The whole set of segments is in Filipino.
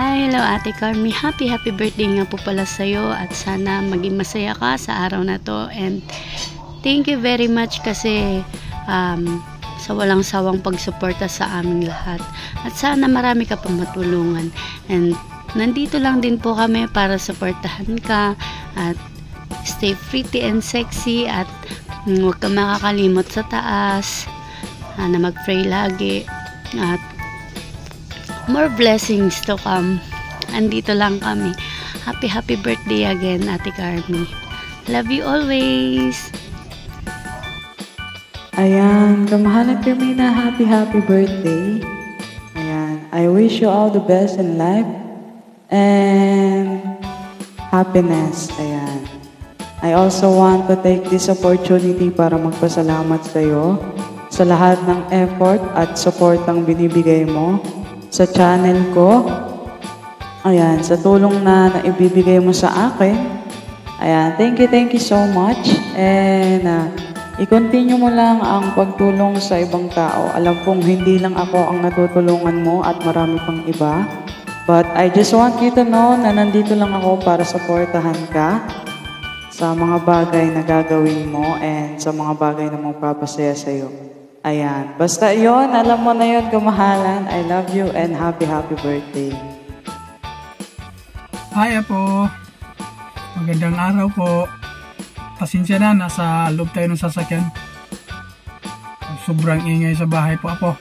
Hi, hello Ate Carmi. Happy birthday nga po pala sa'yo at sana maging masaya ka sa araw na to. And thank you very much kasi sa walang sawang pagsuporta sa aming lahat. At sana marami ka pang matulungan. And nandito lang din po kami para suportahan ka at stay pretty and sexy at huwag ka makakalimot sa taas na mag-pray lagi at more blessings to come. Andito lang kami. Happy birthday again, Ate Carmi. Love you always. Ayan, kamahalan Carmina, happy birthday. Ayan, I wish you all the best in life and happiness. Ayan. I also want to take this opportunity para magpasalamat sa iyo sa lahat ng effort at support ang binibigay mo sa channel ko. Ayan, sa tulong na ibibigay mo sa akin. Ayan, thank you so much. And i-continue mo lang ang pagtulong sa ibang tao. Alam kong hindi lang ako ang natutulungan mo at marami pang iba. But I just want you to know na nandito lang ako para supportahan ka sa mga bagay na gagawin mo and sa mga bagay na magpapasaya sa'yo. Ayan. Basta yon, alam mo na yon, kamahalan. I love you and happy birthday. Hi po. Magandang araw po. Pasensya na, nasa loob tayo ng sasakyan. Sobrang ingay sa bahay po ako.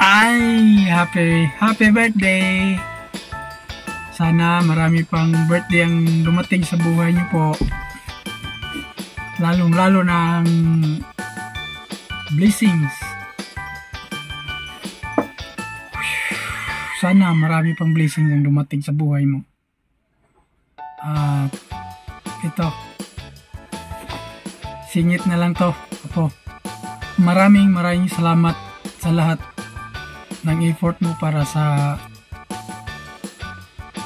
Ay, happy birthday. Sana marami pang birthday ang dumating sa buhay niyo po. Lalong-lalo na ang blessings. Sana marami pang blessings ang dumating sa buhay mo. Ito. Singit na lang to. Apo. Maraming salamat sa lahat ng effort mo para sa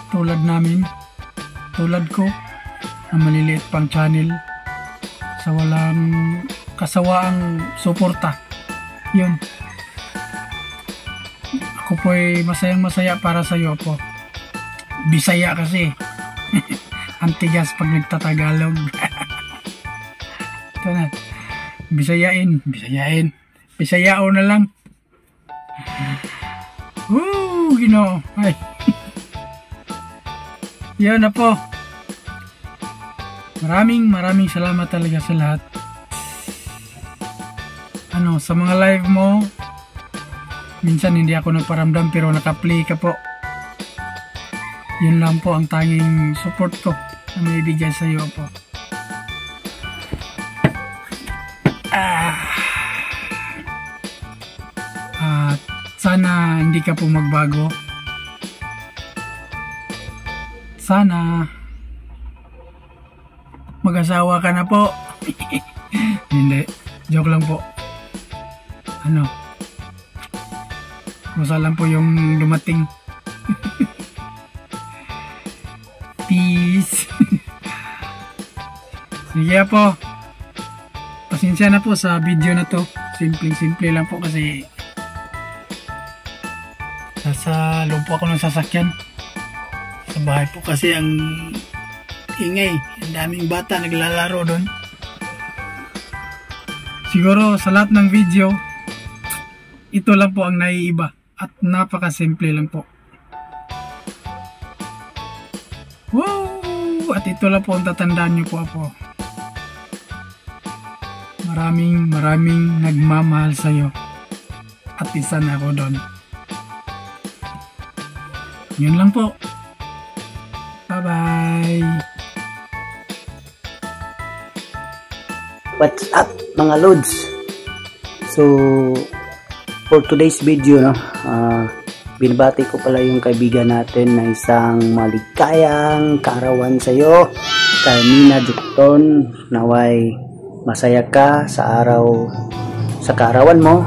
tulad namin, tulad ko, na maliliit pang channel sa walang kasawaang suporta. Yun. Ako po ay masaya para sa iyo po. Bisaya kasi. Antigas pag nagtatagalog. Ito na. Bisayain. Bisayao na lang. Ginoo. Ay. Yan na po. Maraming salamat talaga sa lahat. Sa mga live mo, minsan hindi ako nagparamdam pero naka-play ka po. Yun lang po ang tanging support ko na may bigay sa iyo po. At sana hindi ka po magbago. Sana mag-asawa ka na po. Hindi, joke lang po. Kusa lang po yung dumating. Peace. Sige po. Pasensya na po sa video na to. Simple lang po kasi nasa loob po ako ng sasakyan. Sa bahay po kasi ang ingay. Ang daming bata naglalaro doon. Siguro sa lahat ng video, ito lang po ang naiiba. At napaka-simple lang po. Woo! At ito lang po ang tatandaan nyo po ako. Maraming nagmamahal sa'yo. At isa na ako doon. Yun lang po. Bye-bye! What's up mga lods? So for today's video binabati ko pala yung kaibigan natin na isang maligayang kaarawan sa iyo, Carmina Dukton. Naway masaya ka sa kaarawan mo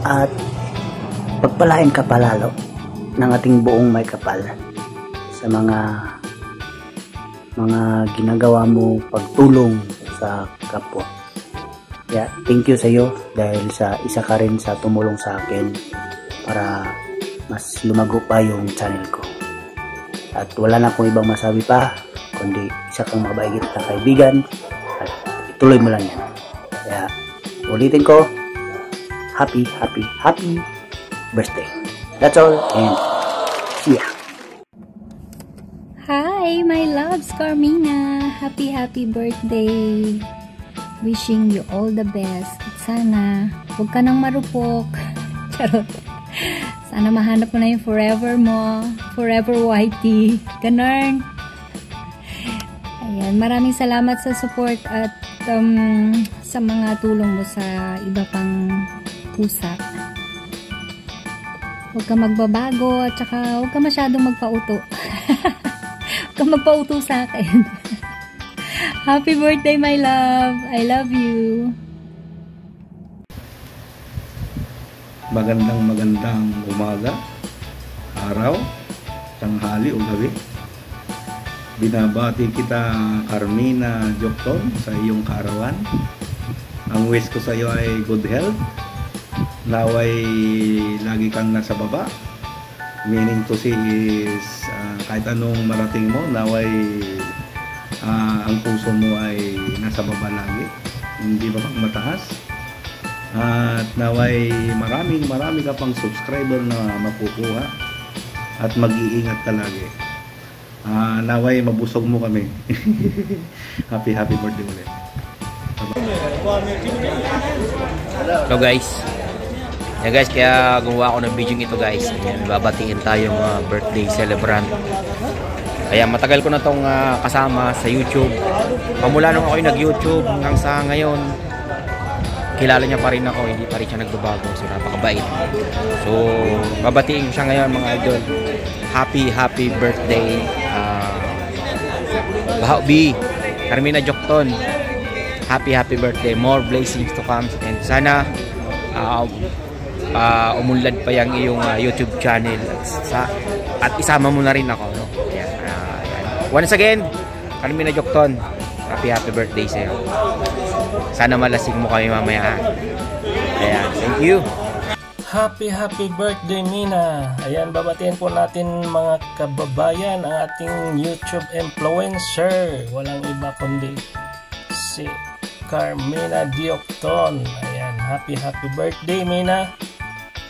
at pagpalain ka palalo ng ating buong may kapal sa mga ginagawa mo pagtulong sa kapwa. Thank you sa iyo dahil sa isa ka rin sa tumulong sa akin para mas lumago pa yung channel ko. At wala na akong ibang masabi pa, kundi isa kang mabait na kaibigan at ituloy mo lang yan. Kaya ulitin ko, happy birthday. That's all, and see ya. Hi, my loves, Carmina. Happy birthday. Wishing you all the best. At sana, huwag ka nang marupok. Charot. Sana mahanap mo na yung forever mo. Forever whitey. Ganun. Ayan, maraming salamat sa support at sa mga tulong mo sa iba pang pusa. Huwag ka magbabago at saka huwag ka masyadong magpauto. Huwag ka magpauto sa akin. Happy birthday, my love. I love you. Magandang umaga, araw, tanghali o gabi. Binabati kita, Carmina Jokton, sa iyong kaarawan. Ang wish ko sa iyo ay good health. Naway lagi kang nasa baba. Meaning to say is kahit anong marating mo, naway ang puso mo ay nasa baba lagi, hindi ba pang mataas. At naway marami ka pang subscriber na makukuha at mag-iingat ka lagi. Naway mabusog mo kami. Happy birthday ulit. Hello guys. Yeah guys, kaya gumawa ako ng video ito guys. Ayan, babatiin tayo mga birthday celebrant. Kaya matagal ko na tong kasama sa YouTube. Pamula nung ako nag-YouTube hanggang sa ngayon, kilala niya pa rin ako, hindi pa rin siya nagbabago. So napakabait. So babatiin ko siya ngayon mga idol. Happy birthday. Bahaw-B, Carmina Jokton. Happy birthday. More blessings to come. And sana umunlad pa yung iyong YouTube channel at isama mo na rin ako, no? Ayan, ayan. Once again, Carmina Jokton, happy birthday sa'yo. Sana malasing mo kami mamaya. Ayan, thank you. Happy birthday, Mina. Ayan, babatiin po natin mga kababayan ang ating YouTube influencer. Walang iba kundi si Carmina Jokton. Ayan, happy birthday, Mina.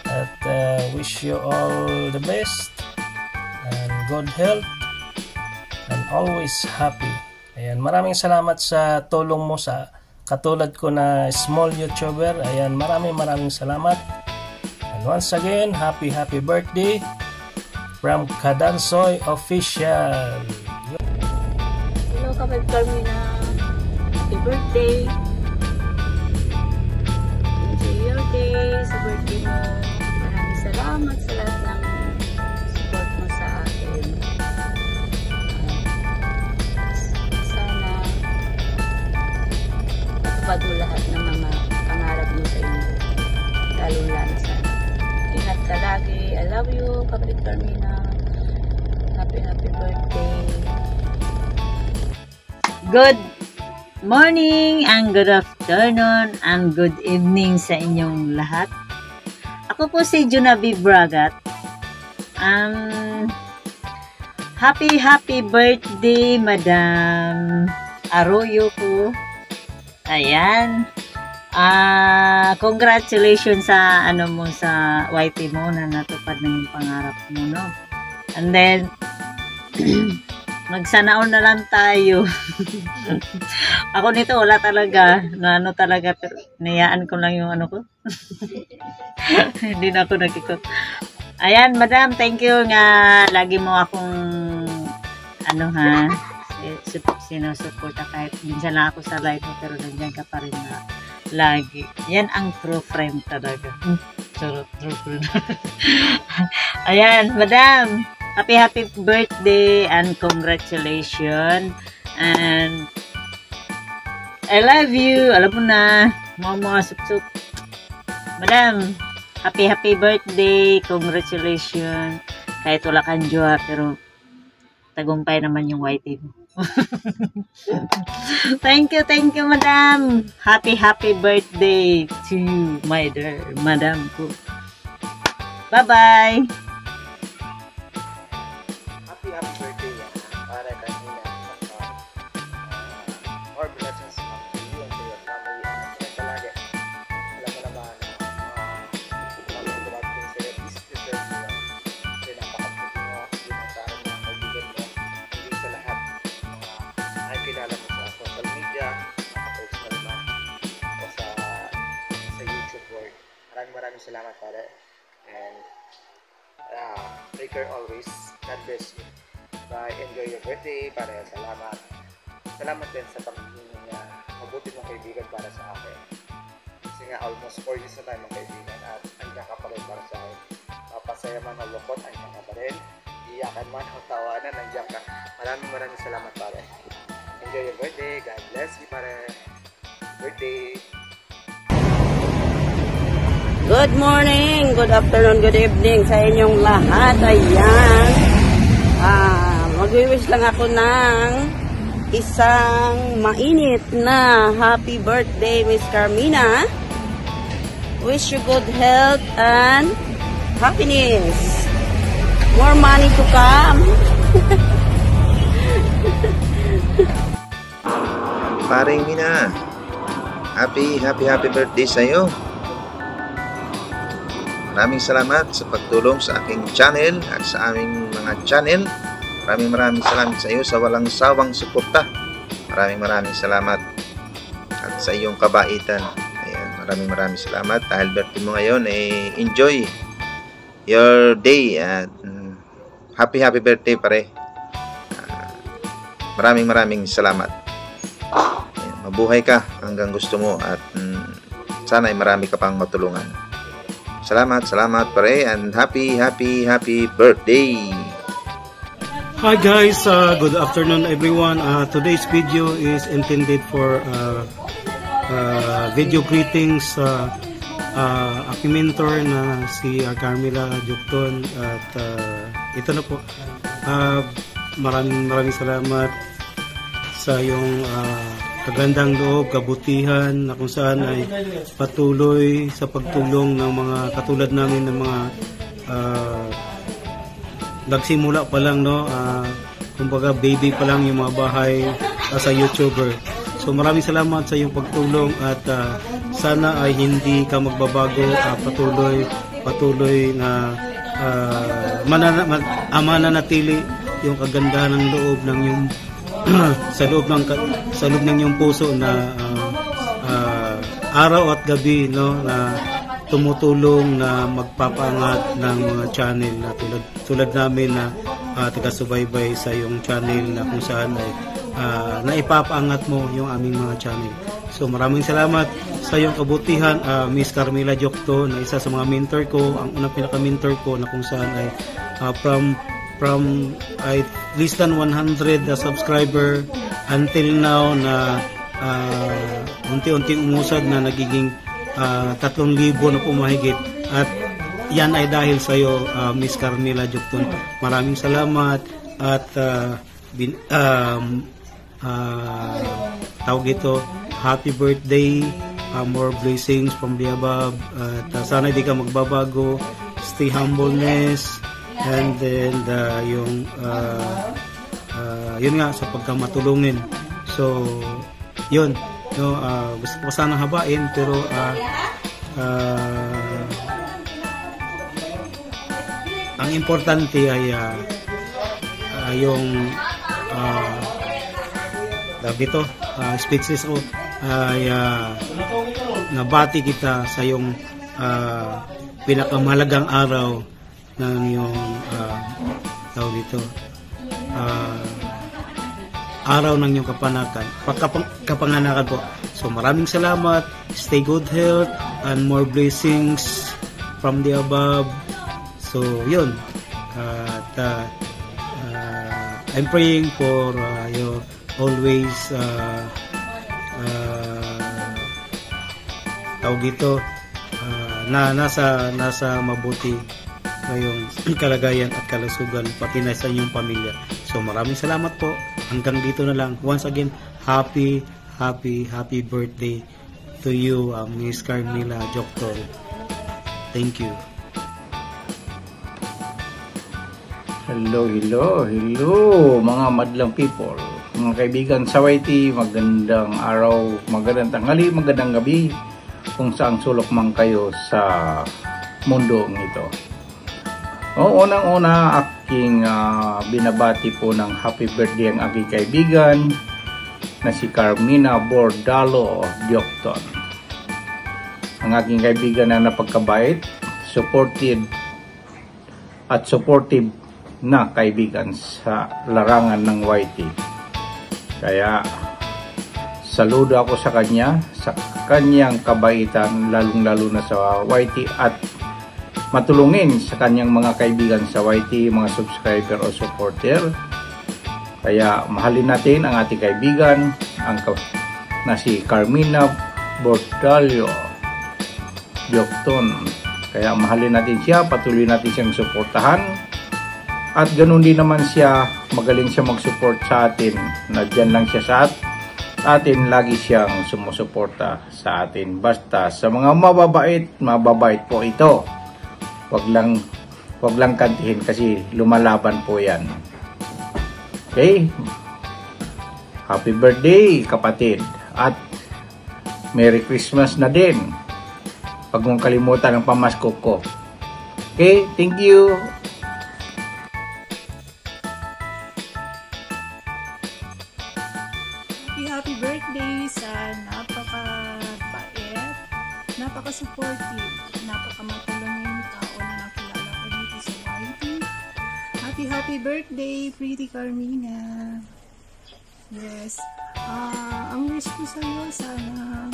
At wish you all the best and good health and always happy. Ayan, maraming salamat sa tulong mo sa katulad ko na small YouTuber. Ayan, maraming salamat. And once again, happy birthday from Kadansoy Official. Hello, Kapag Carmina. Happy birthday. Enjoy your day sa birthday mo. Maraming salamat sa lahat ng support mo sa akin. Sana matupad mo lahat ng mga pangarap mo sa inyo. Lalong-lalo sana. Ingat ka lagi. I love you, Kapit Carmina. Happy birthday. Good morning and good afternoon and good evening sa inyong lahat. Ako po si Junavi Bragat. Happy birthday, Madam Arroyo ko. Ayan. Congratulations sa mo sa YT mo na natupad na yung pangarap mo, no? And then magsanaon na lang tayo. Ako nito wala talaga, na talaga, pero niyaan ko lang yung ko. Hindi na ako nagkikot. Ayan, Madam, thank you nga lagi mo akong sinusuporta kahit minsan lang ako sa live mo, pero nandiyan ka pa rin na lagi. Yan ang true friend talaga. True friend. Ayan, Madam, happy birthday and congratulations. And I love you. Alam mo na, mga sup-sup. Madam, happy birthday. Congratulations. Kahit wala kang jowa, pero tagumpay naman yung YT mo. Thank you, Madam. Happy birthday to you, my dear Madam ko. Bye-bye. salamat pare. And take care always. God bless you. Bye. Enjoy your birthday pare. Salamat. Salamat din sa pagiging mabuti mong kaibigan para sa akin. Kasi nga almost 4 years na tayo magkaibigan at andiyan ka pa rin para sa akin. Mapasaya man o lukot, andiyan ka pa rin. Iyakan man o tawanan, andiyan ka. Maraming salamat pare. Enjoy your birthday. God bless you pare. Birthday. Good morning, good afternoon, good evening sa inyong lahat. Ayan. Mag-wish lang ako ng isang mainit na happy birthday, Miss Carmina. Wish you good health and happiness. More money to come. Paring Mina, happy birthday sa'yo. Maraming salamat sa pagtulong sa aking channel at sa aming mga channel. Maraming salamat sa iyo sa walang sawang suporta. Maraming salamat at sa iyong kabaitan. Ayan, maraming salamat dahil birthday mo ngayon. Enjoy your day at happy birthday pare. Maraming salamat. Ayan, mabuhay ka hanggang gusto mo at sana ay marami ka pang matulungan. Salamat pare and happy birthday. Hi guys, good afternoon everyone. Today's video is intended for video greetings aking mentor na si Carmela Jokton at ito na po. Maraming salamat sa iyong kagandang loob, kabutihan na kung saan ay patuloy sa pagtulong ng mga katulad namin ng mga nagsimula pa lang, no? Kumbaga baby pa lang yung mga bahay sa YouTuber. So maraming salamat sa iyong pagtulong at sana ay hindi ka magbabago, patuloy na mananatili yung kagandahan ng loob ng yung sa loob ng iyong puso na araw at gabi, no, na tumutulong na magpapaangat ng mga channel na tulad namin na taga-subaybay sa iyong channel na kung saan ay naipapaangat mo yung aming mga channel. So maraming salamat sa iyong kabutihan, Miss Carmela Jokton, na isa sa mga mentor ko, ang unang pinaka-mentor ko na kung saan ay from less than 100 subscriber until now na unti-unting umusad na nagiging 3,000 na pumahigit at yan ay dahil sa iyo, Miss Carmela Jokton. Maraming salamat at tawag ito, happy birthday, more blessings from the above at sana di ka magbabago, stay humbleness and then yung yun nga sa pagkamatulungin. So yun, no, gusto ko sana habain pero ang importante ay yung dito speechless ko ay nabati kita sa yung pinakamahalagang araw ng yung tawag dito araw ng iyong kapanganakan po. So maraming salamat, stay good health and more blessings from the above. So yun, at I'm praying for you always tawag ito na nasa mabuti ngayong kalagayan at kalusugan pati na sa inyong pamilya. So maraming salamat po. Hanggang dito na lang. Once again, happy birthday to you, Miss Carmela Jokton. Thank you. Hello mga madlang people, mga kaibigan sa YT, magandang araw, magandang tanghali, magandang gabi kung saan sulok man kayo sa mundong ito. Unang-una, aking binabati po ng happy birthday ang aking kaibigan na si Carmina Bordalo Jokton. ang aking kaibigan na napagkabait, supportive na kaibigan sa larangan ng YT. Kaya saludo ako sa kanya, sa kanyang kabaitan, lalong-lalo na sa YT, at matulungin sa kanyang mga kaibigan sa YT, mga subscriber o supporter. Kaya mahalin natin ang ating kaibigan na si Carmina Bordalio Jokton. Kaya mahalin natin siya, patuloy natin siyang suportahan. At ganun din naman siya, magaling siya mag-support sa atin. Nadyan lang siya sa atin, lagi siyang sumusuporta sa atin. Basta sa mga mababait po ito. Wag lang kantihin kasi lumalaban po yan. Okay? Happy birthday, kapatid. At Merry Christmas na din. Huwag mong kalimutan ang pamasko ko. Okay? Thank you. Happy birthday sa napaka-bait, napaka-supportive, napaka-matulungin tao na nakilala ko dito sa YT. Happy birthday, Pretty Carmina. Yes. Ang wish ko sa iyo, sana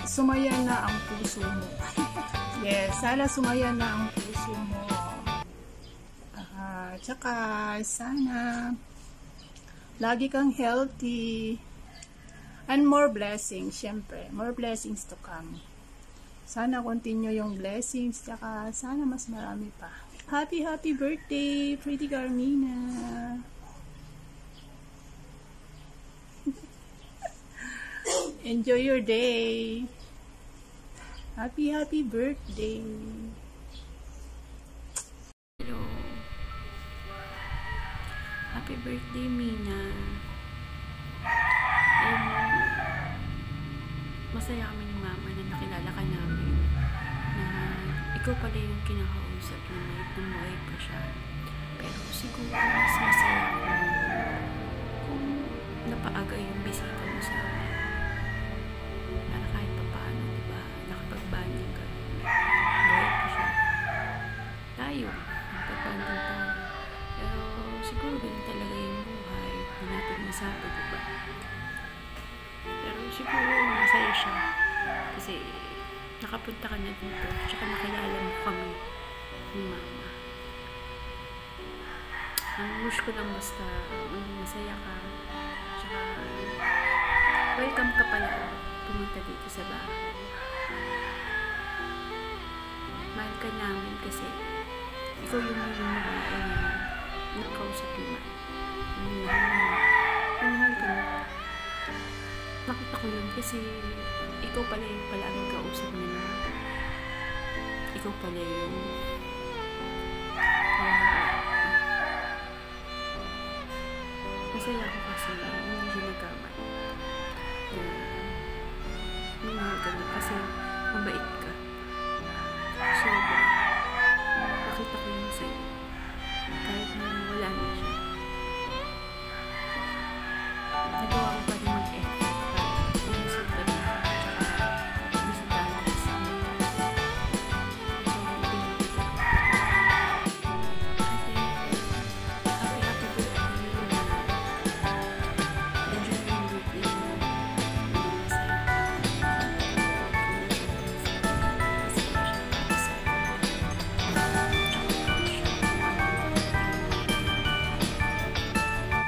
sumaya na ang puso mo. Yes, sana sumaya na ang puso mo. Tsaka sana lagi kang healthy and more blessings, syempre. More blessings to come. Sana continue yung blessings, tsaka sana mas marami pa. Happy birthday, Pretty Carmina. Enjoy your day. Happy birthday. Hello. Happy birthday, Mina. Masaya kami ni Mama na nakilala ka namin. Na ikaw pala yung kinakausap na namuhay pa siya. Pero siguro mas masaya kung napaaga yung bisita mo sa amin. Para kahit pa paano, diba, nakapag-banding ka. Buhay pa siya. Tayo, nakapag-banding tayo. Pero siguro ganun talaga yung buhay. Hindi natin masabi, diba? Pero siguro masaya siya. Kasi nakapunta ka na dito. Tsaka nakilala mo kami ni Mama. Ang wish ko lang basta masaya ka. Tsaka welcome ka pala pumunta dito sa bahay. Mahal ka namin kasi ikaw yung babae na nakausap ni Mama. Mahal ka na. Nakita ko yun kasi ikaw pala yung palaging kausap niya na ikaw pala yung masaya ko kasi hindi siya nagkamay na minahal ka na kasi mabait ka. Sobra. Nakita ko yun sa'yo kahit na wala na siya. Nagawa ko pa rin mag-effort para umusita na tsaka bisitahan ka sa amin. So, thank you. Kasi happy birthday na enjoy yung birthday mo. Masaya ka.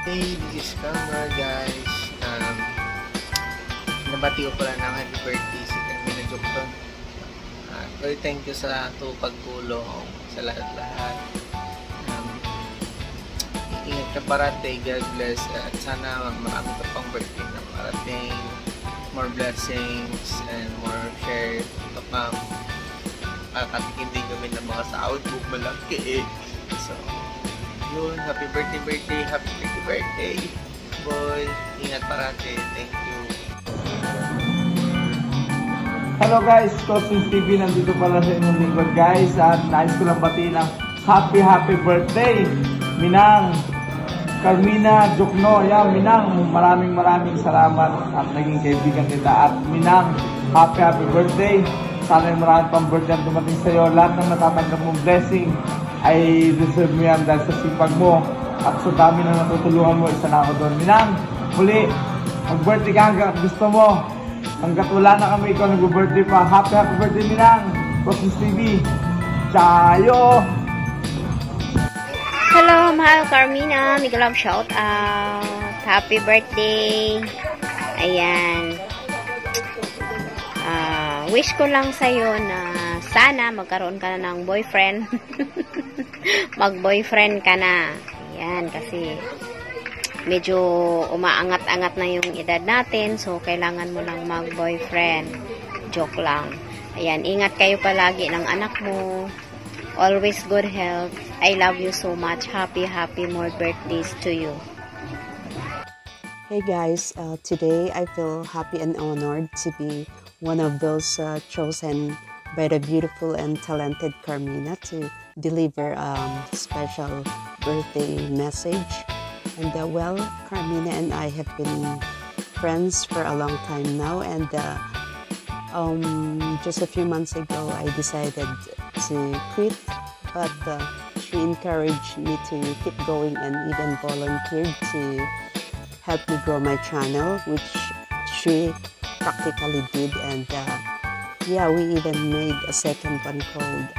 Hey, this is Kamar, guys. Nabati ko pala ng happy birthday si Carmina Jokton. Very thank you sa pagtulong sa lahat-lahat. Ingat ka parate, God bless, at sana marami ka pang birthday na parating, more blessings and more share to come. Katikin din kami ng mga sahod mo malaki eh. So yun, happy birthday boy, ingat parate, thank you. Hello guys, Cosmos TV, nandito pala sa inyong lingkod guys, at nais ko lang batiin ng happy birthday Minang Carmina Jokno. Yan, Minang, maraming salamat at naging kaibigan kita. At Minang, happy birthday. Sana yung marami pang birthday ang dumating sa'yo. Lahat ng natatanggap mong blessing ay deserve mo yan dahil sa sipag mo. At sa dami na natutulungan mo, isa na ako doon. Minang, muli, mag-birthday ka hanggang gusto mo. Hanggat wala na kami, ikaw nag-birthday pa. Happy birthday, Minang! Cosmos TV. Chayo! Hello, mahal Carmina. Miguel shout out. Happy birthday. Ayan. Wish ko lang sa'yo na sana magkaroon ka na ng boyfriend. Mag-boyfriend ka na. Ayan, kasi medyo umaangat-angat na yung edad natin. So, kailangan mo lang mag-boyfriend. Joke lang. Ayan, ingat kayo palagi ng anak mo. Always good health. I love you so much. Happy more birthdays to you. Hey guys, today I feel happy and honored to be one of those chosen by the beautiful and talented Carmina to deliver a special birthday message. And well, Carmina and I have been friends for a long time now, and just a few months ago I decided to quit, but she encouraged me to keep going and even volunteered to help me grow my channel, which she practically did. And yeah, we even made a second one called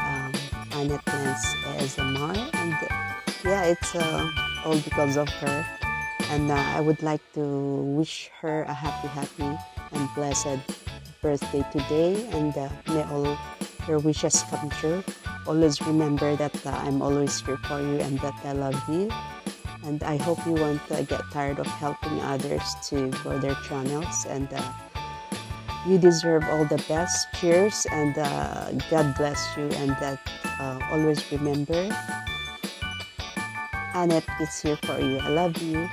Annette ASMR, and yeah, it's all because of her. And I would like to wish her a happy and blessed birthday today, and may all your wishes come true. Always remember that I'm always here for you and that I love you. And I hope you won't get tired of helping others to grow their channels. And you deserve all the best. Cheers, and God bless you. And that always remember, Annette is here for you. I love you.